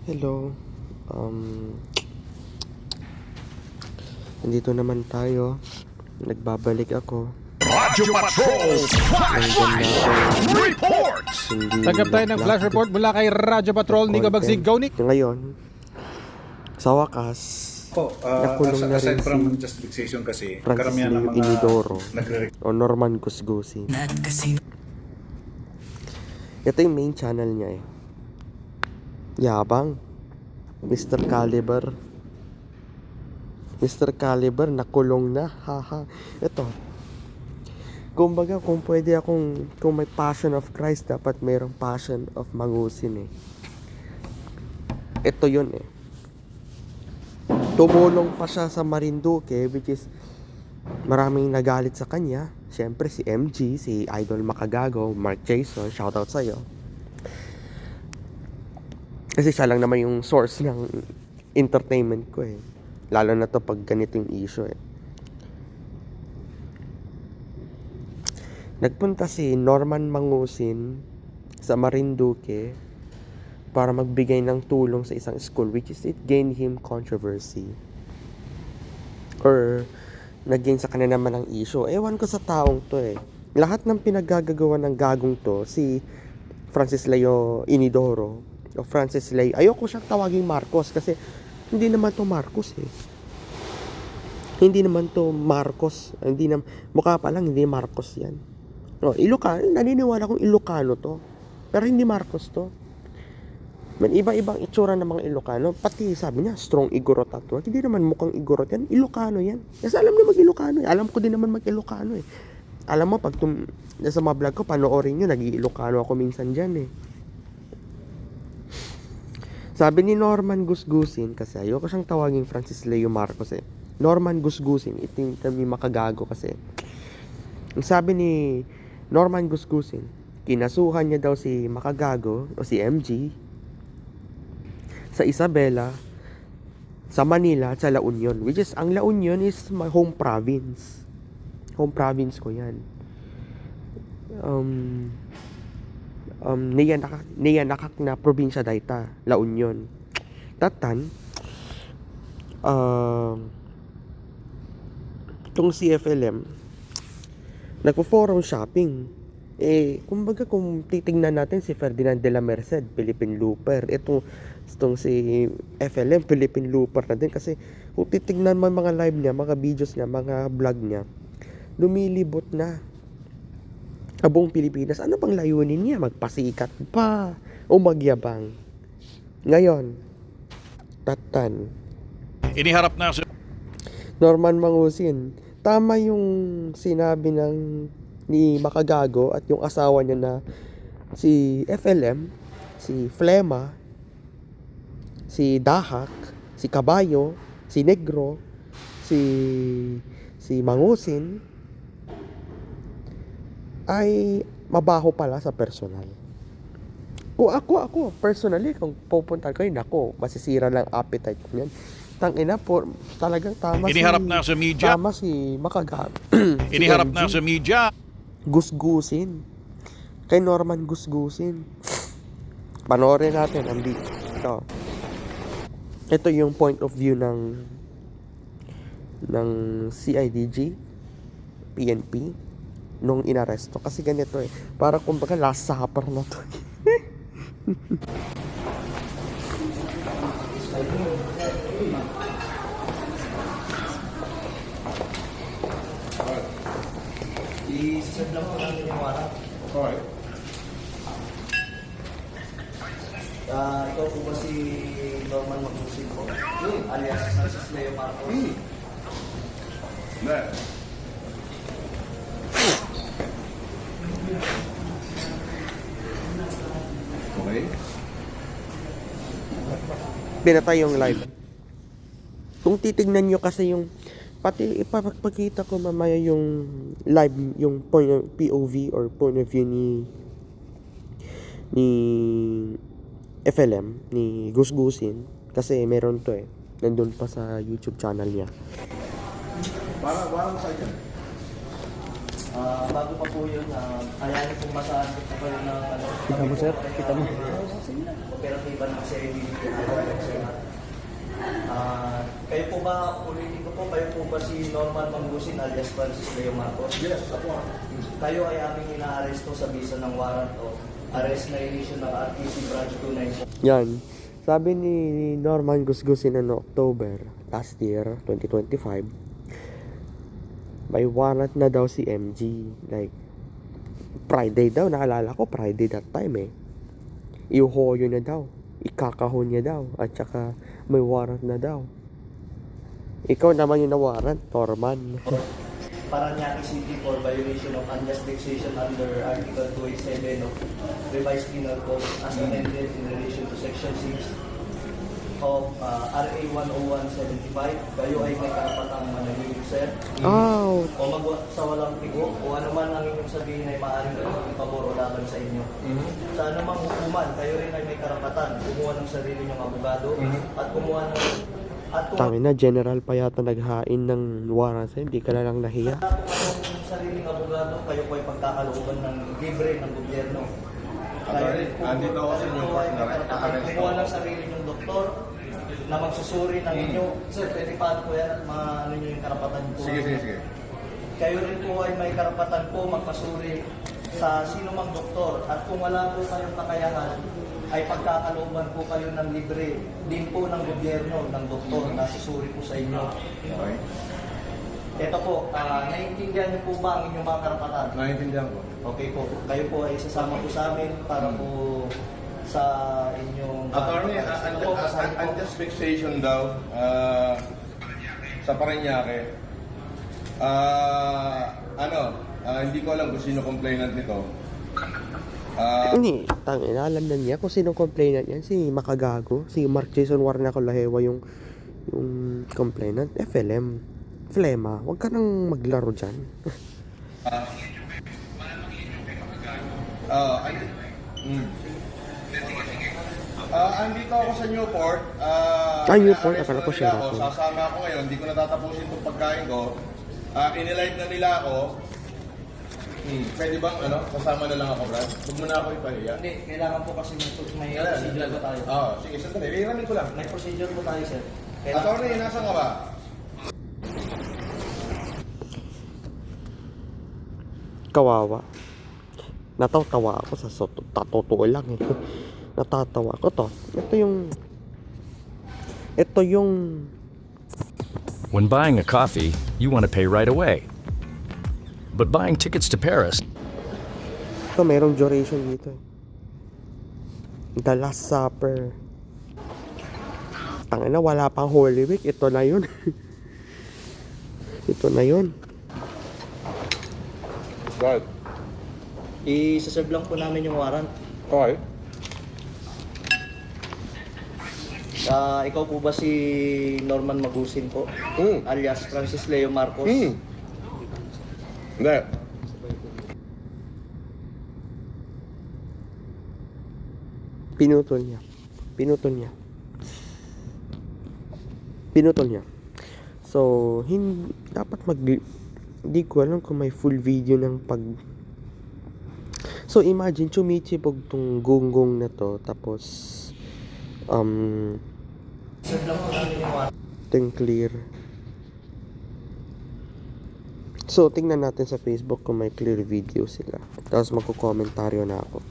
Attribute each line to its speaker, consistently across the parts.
Speaker 1: Hello. Um, Nandito naman tayo. Nagbabalik ako.
Speaker 2: Radyo Patrol Flash Reports!
Speaker 3: Tanggap tayo ng flash report mula kay Radyo Patrol ni Kabagsig Gaunik.
Speaker 1: Ngayon, sa wakas, nakulong na rin
Speaker 2: aside from
Speaker 1: si
Speaker 2: justification kasi,
Speaker 1: Francis
Speaker 2: karamihan ng
Speaker 1: Leo
Speaker 2: mga
Speaker 1: Inidoro
Speaker 2: nagre-record.
Speaker 1: o Norman Gusgusin. Ito yung main channel niya eh. Yabang. Mr. Caliber. Mr. Caliber nakulong na. Haha. Ito. Kumbaga kung pwede kung may passion of Christ, dapat mayroong passion of Mangusin eh. Ito yun eh. Tumulong pa siya sa Marinduque, which is maraming nagalit sa kanya. Siyempre si MG, si Idol Makagago, Mark Jason, shoutout sa'yo. Kasi siya lang naman yung source ng entertainment ko eh. Lalo na to pag ganito yung issue eh. Nagpunta si Norman Mangusin sa Marinduque para magbigay ng tulong sa isang school, which is it gained him controversy. Or naging sa kanya naman ang issue. Ewan ko sa taong to eh. Lahat ng pinaggagawa ng gagong to, si Francis Leo Inidoro o Francis Leo, ayoko siyang tawaging Marcos kasi hindi naman to Marcos eh. Hindi naman to Marcos. Hindi na, mukha pa lang hindi Marcos yan. No, Ilocano, naniniwala kong Ilocano to. Pero hindi Marcos to. Man, iba-ibang itsura ng mga Ilocano. Pati sabi niya, strong Igorot tattoo. Hindi naman mukhang Igorot yan. Ilocano yan. Kasi alam niya mag-Ilocano eh. Alam ko din naman mag-Ilocano eh. Alam mo, pag sa mga vlog ko, panoorin nyo, nag-Ilocano ako minsan dyan eh. Sabi ni Norman Gusgusin, kasi ayoko siyang tawagin Francis Leo Marcos eh. Norman Gusgusin, ito yung makagago kasi. Ang sabi ni Norman Gusgusin, kinasuhan niya daw si Makagago o si MG sa Isabela, sa Manila at sa La Union, which is ang La Union is my home province. Home province ko yan. Niyanakak na probinsya dayta, La Union. Tatan, itong CFLM, nagpo-forum shopping. Eh, kumbaga kung titingnan natin si Ferdinand de la Merced, Philippine Looper. Itong si FLM, Philippine Looper na din. Kasi kung titingnan mo mga live niya, mga videos niya, mga vlog niya, lumilibot na sa buong Pilipinas. Ano bang layunin niya? Magpasikat pa o magyabang? Ngayon, Tatan,
Speaker 2: Iniharap na sa
Speaker 1: Norman Mangusin, tama yung sinabi ni Makagago at yung asawa niya na si FLM, si Flema, si Dahak, si Kabayo, si Negro, si Mangusin ay mabaho pala sa personal. Kung ako personally, kung pupunta ko yun, ako, masisira lang appetite ko yan. Tangina po, talagang tama
Speaker 2: Iniharap na sa media.
Speaker 1: Tama si Makagago.
Speaker 2: Iniharap na sa media.
Speaker 1: Gusgusin. Kay Norman Gusgusin. Panoorin natin ang video. Ito yung point of view ng CIDG, PNP, nung inaresto. Kasi ganito eh. Para kumbaga last supper na to.
Speaker 4: I-send lang po natin yung warrant.
Speaker 2: Alright.
Speaker 4: Ikaw po ba si Norman Mangusin po? Alias Francis Leo Marcos?
Speaker 2: That. Okay.
Speaker 1: Pinatay yung live. Kung titignan nyo kasi yung pati ipapakita ko mamaya yung live, yung point of POV or point of view ni FLM, ni Gusgusin, kasi meron to eh, nandun pa sa YouTube channel niya.
Speaker 2: Parang sa dyan.
Speaker 4: Bago pa po yun, ayahin po masahan ko pa kayo ng ano.
Speaker 3: Kita mo, sir? Kita mo.
Speaker 4: Sige na. operatiba ng CIDG kayo po ba, ulitin ko po, kayo po ba si Norman Mangusin alias Francis Leo Marcos?
Speaker 5: Yes, ako.
Speaker 4: Kayo ay aming inaaresto sa bisa ng warrant of arrest na inisyo ng RTC Branch 294.
Speaker 1: Yan. Sabi ni Norman Gusgusin no October last year, 2025, may warrant na daw si MG. Like, Friday daw, naalala ko, Friday that time eh. Iuhoyo na daw. Ikakahon niya daw. At saka, may warrant na daw. Ikaw naman yung na-warrant, Norman.
Speaker 4: Paranaque City for violation of unjust taxation under Article 287 of Revised Penal Code as amended in relation to Section 6 of RA 10175. Kayo ay may karapatang manahimik, sir.
Speaker 1: Oh,
Speaker 4: O sa walang tigo o ano man ang inyong sabihin ay maaaring gawin pabor o laban sa inyo. Sa anumang hukuman, kayo rin ay may karapatan kumuha ng sarili niyong abogado at kumuha ng
Speaker 1: tangin na, general pa yata naghain ng warrant sa'yo. Hindi ka na lang nahiya.
Speaker 4: kung yung sariling abogado, kayo po ay pagkakalooban ng libre ng gobyerno.
Speaker 5: Attorney, andito ako sa inyo,
Speaker 4: Kumuha ng sarili niyong doktor na magsusuri ng inyo. Sir, pwede paano po yan at ano niyo yung karapatan po.
Speaker 5: Sige.
Speaker 4: Kayo rin po ay may karapatan po magpasuri sa sino mang doktor. At kung wala po kayong kakayahan, ay pagkakalooban po kayo ng libre din po ng gobyerno, ng doktor na susuri po sa inyo.
Speaker 5: Okay.
Speaker 4: Ito po, naiintindihan niyo po ba ang inyong mga karapatan?
Speaker 5: Naiintindihan ko.
Speaker 4: Okay po, kayo po ay sasama po sa amin para po sa inyong...
Speaker 5: Attorney,
Speaker 4: Ito po, basahin po.
Speaker 5: unjust fixation daw sa Paranaque. Hindi ko alam kung sino complainant nito.
Speaker 1: Hindi, tangin, alam na niya kung sino complainant yan. Si Makagago, si Mark Jason Warnacolahewa yung complainant. FLM. Flema, huwag ka nang maglaro dyan.
Speaker 5: Andito ako sa Newport.
Speaker 1: Newport,
Speaker 5: naaresto
Speaker 1: akala ko
Speaker 5: na
Speaker 1: siya
Speaker 5: nila ako.
Speaker 1: ako.
Speaker 5: Sasama ako ngayon, hindi ko natatapusin itong pagkain ko. Inilight na nila ako. Pwede bang kasama na lang ako, Brad? Huwag mo na ako ipahiya.
Speaker 4: Hindi, kailangan po kasi may procedure po tayo.
Speaker 5: Sige, sandali. Liramin ko lang.
Speaker 4: May procedure po tayo, sir.
Speaker 5: Attorney, nasa ka ba?
Speaker 1: Kawawa. Natatawa ako sa totoo lang eh. Natatawa ako to. Ito yung
Speaker 6: When buying a coffee, you want to pay right away. But buying tickets to Paris,
Speaker 1: ito merong duration dito eh. The Last Supper. Tangina, wala pang Holy Week. Ito na yun. Ito na yun.
Speaker 5: Right.
Speaker 4: I-serve lang po namin yung warrant.
Speaker 5: Okay.
Speaker 4: Ikaw po ba si Norman Magusin po? Alias Francis Leo Marcos?
Speaker 5: Hindi.
Speaker 1: Pinutol niya. So, dapat hindi ko alam kung may full video ng pag... So, imagine, chumichibog tong gunggong na to, tapos,
Speaker 4: Serve lang po namin yung warrant.
Speaker 1: ito yung clear. So, tingnan natin sa Facebook kung may clear video sila. Tapos, magko-komentaryo na ako.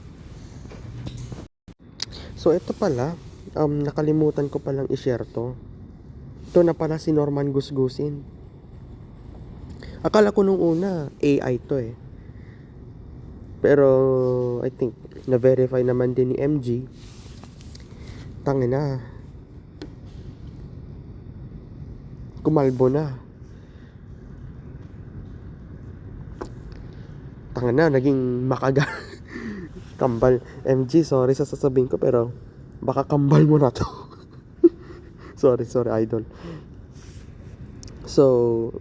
Speaker 1: So, ito pala, nakalimutan ko palang i-share to. Ito na pala si Norman Gusgusin. Akala ko nung una, AI to eh. Pero, I think, na-verify naman din ni MG. Tangina. Kumalbo na. Tangina, naging kambal. MG, sorry sa sasabihin ko, pero baka kambal mo na to. sorry, idol. So,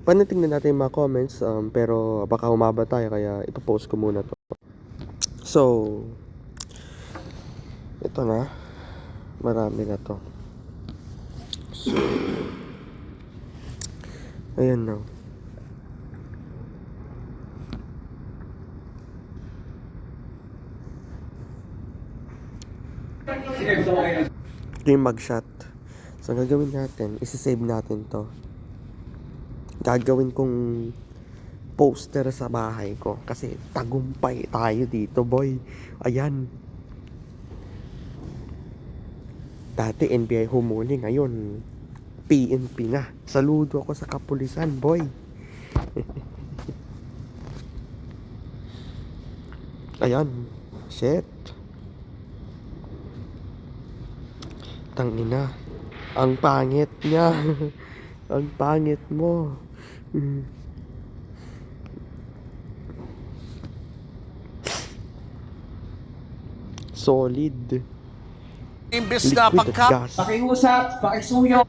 Speaker 1: panatingnan natin yung mga comments, pero baka humaba tayo, kaya ipopost ko muna to. So, ito na. Marami na to. So, ayan na.
Speaker 7: Sige, gusto mo
Speaker 1: Ito yung mugshot. So, ang gagawin natin, isi-save natin to. Gagawin kong poster sa bahay ko. Kasi tagumpay tayo dito, boy. Ayan. Dati NBI humuli, ngayon PNP na. Saludo ako sa kapulisan, boy. Ayan. Shit. Tangina. Ang pangit niya. Ang pangit mo. Solid.
Speaker 7: Imbes na
Speaker 1: Liquid at gas.
Speaker 7: pakiusap, pakisuyo.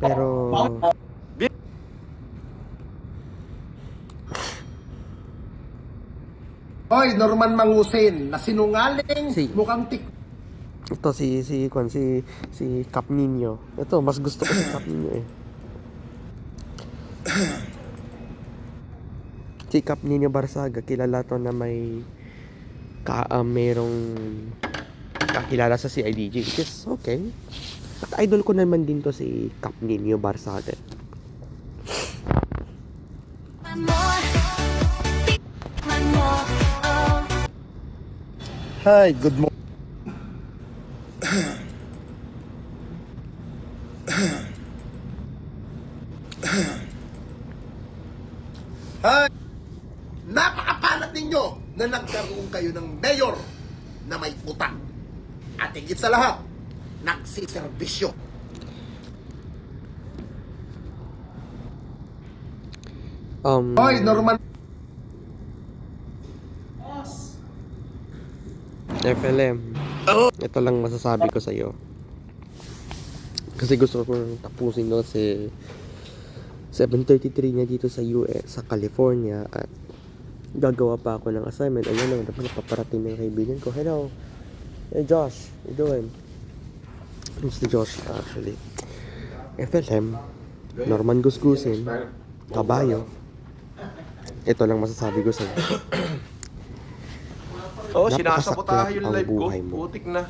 Speaker 1: Pero
Speaker 7: Hoy, Norman Mangusin, na sinungaling,
Speaker 1: Si-
Speaker 7: mukhang
Speaker 1: ito si Cap Nino. Ito mas gusto ko si Cap Nino eh. Si Cap Nino Barsaga, kilala to na may merong kakilala sa CIDG, which is okay. At idol ko naman din to si Cap Nino Barsaga.
Speaker 7: Hi, good morning. Hi! Napakapalat ninyo na nagkaroon kayo ng mayor na may utang. At higit sa lahat, nagsiservisyo. Hoy, Norman.
Speaker 1: FLM. Ito lang masasabi ko sa iyo. Kasi gusto ko nang tapusin no si 7:33 na dito sa US, sa California, at gagawa pa ako ng assignment. Ayun lang, dapat napaparating ng kaibigan ko. Hello. Hey Josh, you doing? Mr. Josh, actually. FLM, Norman Gusgusin, Kabayo. Ito lang masasabi ko sa iyo.
Speaker 5: Oo,
Speaker 1: Napakasaklap
Speaker 5: sinasabotahe yung
Speaker 1: ang
Speaker 5: live ko.
Speaker 1: buhay mo.
Speaker 5: Putik na.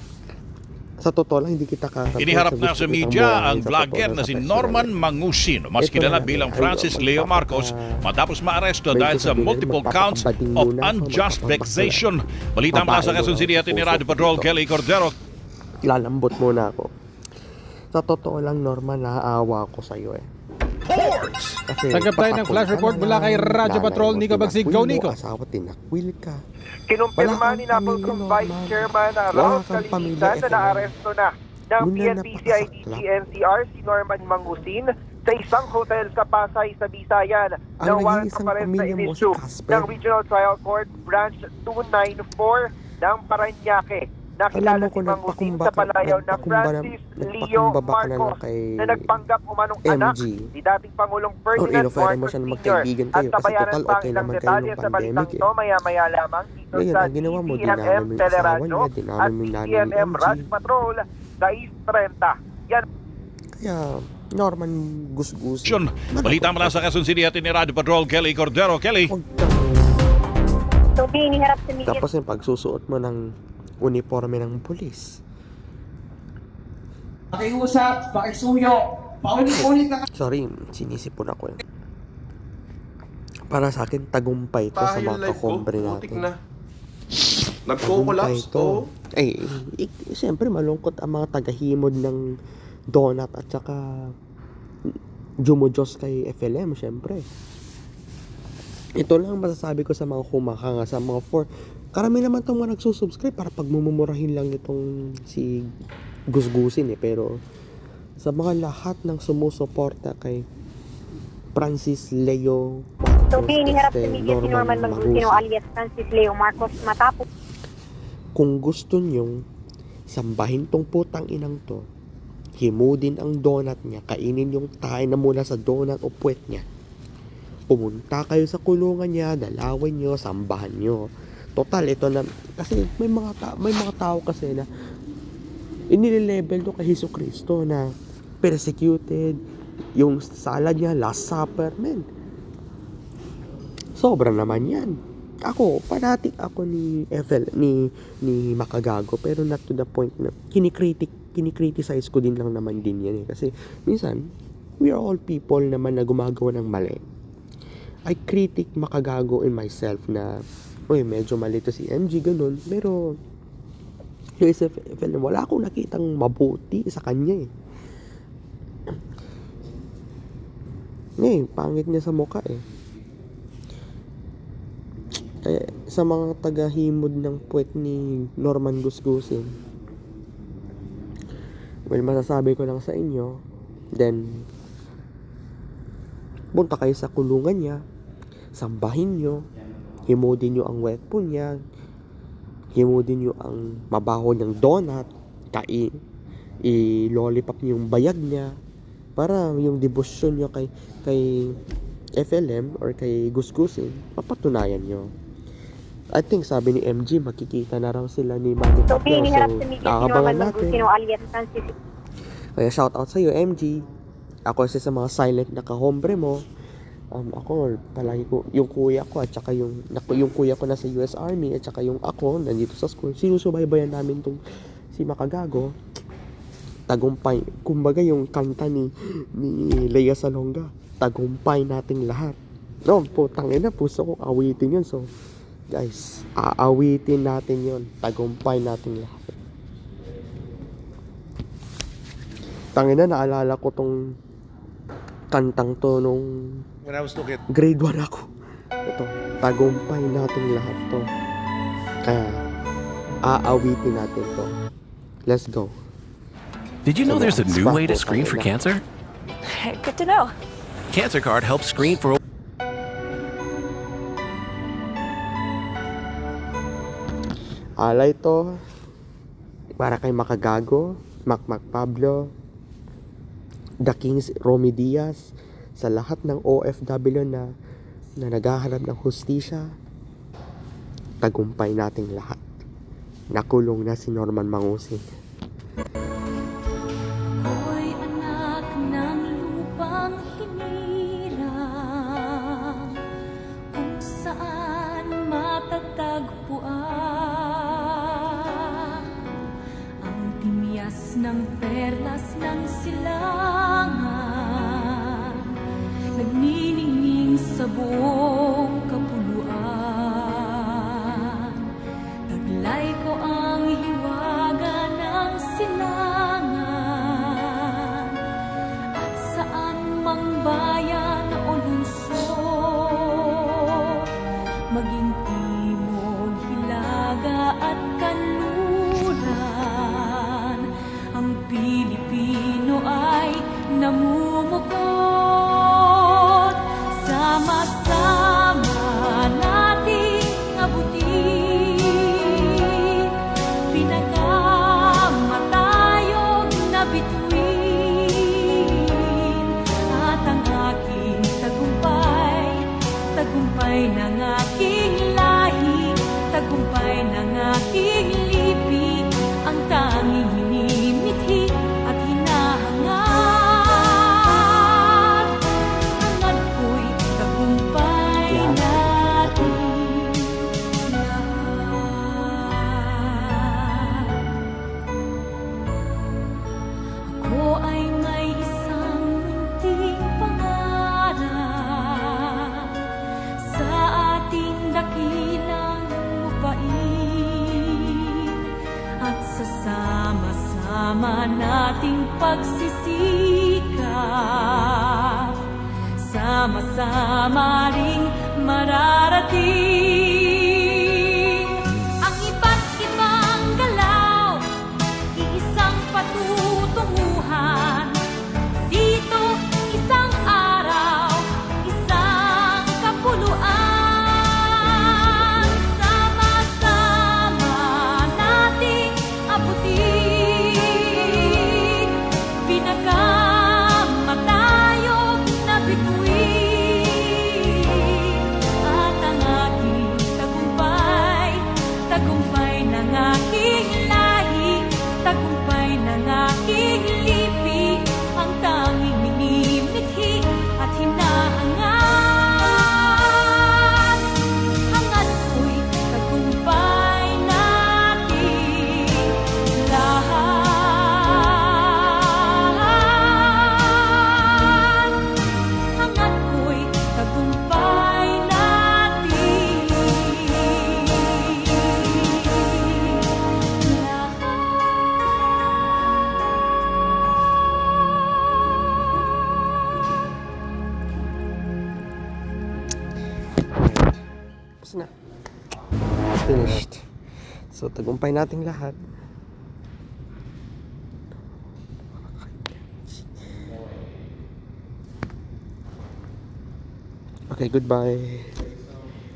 Speaker 1: Sa totoo lang, hindi kita kakatawa.
Speaker 2: Iniharap na sa media ang vlogger na si Norman Mangusin, mas kilala bilang Francis Leo Marcos, matapos maaresto dahil sa multiple counts of unjust vexation. Balita mula sa Quezon City at ni Radio Patrol, Kelly Cordero.
Speaker 1: Lalambot muna ako. Sa totoo lang, Norman, naaawa ako sa'yo eh. Kasi
Speaker 3: Tanggap tayo ng flash report mula kay Radyo Patrol, Nico Bagsig. Go, Nico!
Speaker 1: Asawa, tinakwil ka.
Speaker 8: Kinumpirma
Speaker 1: Wala
Speaker 8: ni
Speaker 1: kang
Speaker 8: Napolcom
Speaker 1: pamilya,
Speaker 8: Vice
Speaker 1: Norman.
Speaker 8: Chairman
Speaker 1: Wala
Speaker 8: Raul
Speaker 1: kang pamilya,
Speaker 8: Calinitan na
Speaker 1: FLM.
Speaker 8: naaresto na ng
Speaker 1: Yun na
Speaker 8: PNP, CIDG,
Speaker 1: napakasaklap.
Speaker 8: NCR si Norman Mangusin sa isang hotel sa Pasay sa Bisayan
Speaker 1: Ang
Speaker 8: na warrant
Speaker 1: nag-iisang
Speaker 8: pa rin sa
Speaker 1: pamilya mo si
Speaker 8: inisyu
Speaker 1: Casper.
Speaker 8: ng Regional Trial Court Branch 294 ng Paranaque. Nakilala
Speaker 1: Alam mo
Speaker 8: si
Speaker 1: kung
Speaker 8: Mangusin
Speaker 1: nagpakumba
Speaker 8: sa palayaw ng
Speaker 1: nagpakumba
Speaker 8: Francis Leo
Speaker 1: nagpakumba ka na lang
Speaker 8: Marcos
Speaker 1: kay
Speaker 8: na nagpanggap umanong anak
Speaker 1: MG.
Speaker 8: ni dating Pangulong Ferdinand
Speaker 1: inoffer mo
Speaker 8: Marcos
Speaker 1: siya na
Speaker 8: Sr.
Speaker 1: magkaibigan
Speaker 8: At
Speaker 1: kayo kasi
Speaker 8: tabayanan
Speaker 1: total
Speaker 8: pa ang
Speaker 1: okay
Speaker 8: ilang
Speaker 1: naman kayo
Speaker 8: detalye
Speaker 1: ng
Speaker 8: sa balitang
Speaker 1: pandemic eh.
Speaker 8: to maya-maya lamang dito
Speaker 1: Ngayon,
Speaker 8: sa
Speaker 1: ang ginawa mo,
Speaker 8: DZMM
Speaker 1: dinami mo yung asawa
Speaker 8: Teleradyo
Speaker 1: niya,
Speaker 8: at
Speaker 1: dinami mo yung nanay ni
Speaker 8: DZMM
Speaker 1: MG.
Speaker 8: Radyo Patrol sa East 30. Yan.
Speaker 1: Kaya, Norman Gusgusin.
Speaker 2: Balita mula sa Quezon City at ni Radio Patrol, Kelly Cordero. Kelly.
Speaker 1: Huwag kang...
Speaker 9: So, iniharap sa media.
Speaker 1: Tapos yung pagsusuot mo ng uniforme ng pulis.
Speaker 7: Pakiusap, pakisuyo. Paulit-ulit na
Speaker 1: Sorry, sinisipon ako eh. Para sa akin, tagumpay to sa
Speaker 5: Tayo yung
Speaker 1: mga
Speaker 5: live ko.
Speaker 1: kakombre
Speaker 5: Putik
Speaker 1: natin.
Speaker 5: na.
Speaker 1: Tagumpay
Speaker 5: Nagko-collapse
Speaker 1: to.
Speaker 5: to.
Speaker 1: Siyempre malungkot ang mga tagahimod ng donut at saka Jumojos kay FLM, siyempre. Ito lang masasabi ko sa mga kumakanga, sa mga karami naman itong mga nagsusubscribe para pagmumurahin lang itong si Gusgusin eh. Pero sa mga lahat ng sumusuporta kay Francis Leo
Speaker 9: So,
Speaker 1: Marcos,
Speaker 9: iniharap sa media si Norman Mangusin
Speaker 1: Mangusin,
Speaker 9: alias Francis Leo Marcos matapos
Speaker 1: kung gusto nyong sambahin tong putang inang to, himudin ang donut niya, kainin yung tayo na mula sa donut o puwet niya. Pumunta kayo sa kulungan niya, dalawin niyo, sambahan niyo. Total, ito na, kasi may mga tao kasi na inilelevel to kay Hesus Kristo na persecuted, yung sala niya, Last Supper, men. Sobra naman yan. Ako, fanatic ako ni Makagago, pero not to the point na kinikriticize ko din lang naman din yan eh. Kasi minsan, we are all people naman na gumagawa ng mali. I critic Makagago in myself na, uy, medyo mali to si MG, ganun. Pero, wala akong nakitang mabuti sa kanya eh. Pangit niya sa mukha eh. Kaya sa mga tagahimod ng puwet ni Norman Gusgusin, well, masasabi ko lang sa inyo, then punta kayo sa kulungan niya, sambahin nyo, himodin nyo ang weapon niya, himodin nyo ang mabaho niyang donut, i-lollipop nyo yung bayag niya, para yung debosyon nyo kay FLM or kay Gusgusin, papatunayan nyo. I think sabi ni MG, makikita na raw sila ni Manny
Speaker 9: So,
Speaker 1: Pacquiao.
Speaker 9: iniharap
Speaker 1: So,
Speaker 9: sa media si
Speaker 1: nakakabangan
Speaker 9: Norman
Speaker 1: natin.
Speaker 9: Mangusino alias Francis.
Speaker 1: Kaya shout out sa'yo, MG. Ako isa sa mga silent na kahombre mo. Ako, palagi ko, yung kuya ko at saka yung kuya ko nasa US Army at saka yung ako, nandito sa school, sinusubaybayan namin tong si Makagago. Tagumpay, kumbaga yung kanta ni Lea Salonga, tagumpay nating lahat. No, tangina, puso ko awitin yun. So, guys, aawitin natin yun. Tagumpay nating lahat. Tangina, naalala ko tong kantang to nung
Speaker 5: When I was looking at
Speaker 1: grade 1 ako. Ito, tagumpay nating lahat to. Kaya, aawitin natin to. Let's go.
Speaker 10: Did you know there's a new way to screen for cancer?
Speaker 9: Good to know.
Speaker 10: Cancer Card helps screen for
Speaker 1: Alay to para kay Makagago, Mac Pablo, The Kings, Romy Diaz, sa lahat ng OFW na naghahanap ng hustisya. Tagumpay nating lahat. Nakulong na si Norman Mangusino.
Speaker 11: Ako'y anak ng lupang hinirang, kung saan matatagpuan ang timyas ng perlas ng silangan, nagniningning sa buong kapuluan. Taglay ko ang hiwaga ng silangan, at saan mang bayan o lungsod, maging timog, hilaga at kanluran, ang Pilipino ay namumukod. Sama-sama nating abutin pinakamatayog na bituin, at ang aking tagumpay, tagumpay ng aking lahi, tagumpay ng aking lipi, ang tanging hinimithi at hinahangad. Hangad ko'y tagumpay natin lahat. Ako ay may isang munting pangarap sa ating dakilang lupain, at sa sama-sama nating pagsisikap, sama-sama ring mararating ang iba't ibang galaw, iisang patutunguhan. Dito, isang araw, isang kapuluan. Sama-sama nating abutin pinakamatayog na bituin, at ang aking
Speaker 1: finished. So, tagumpay nating lahat. Okay, goodbye.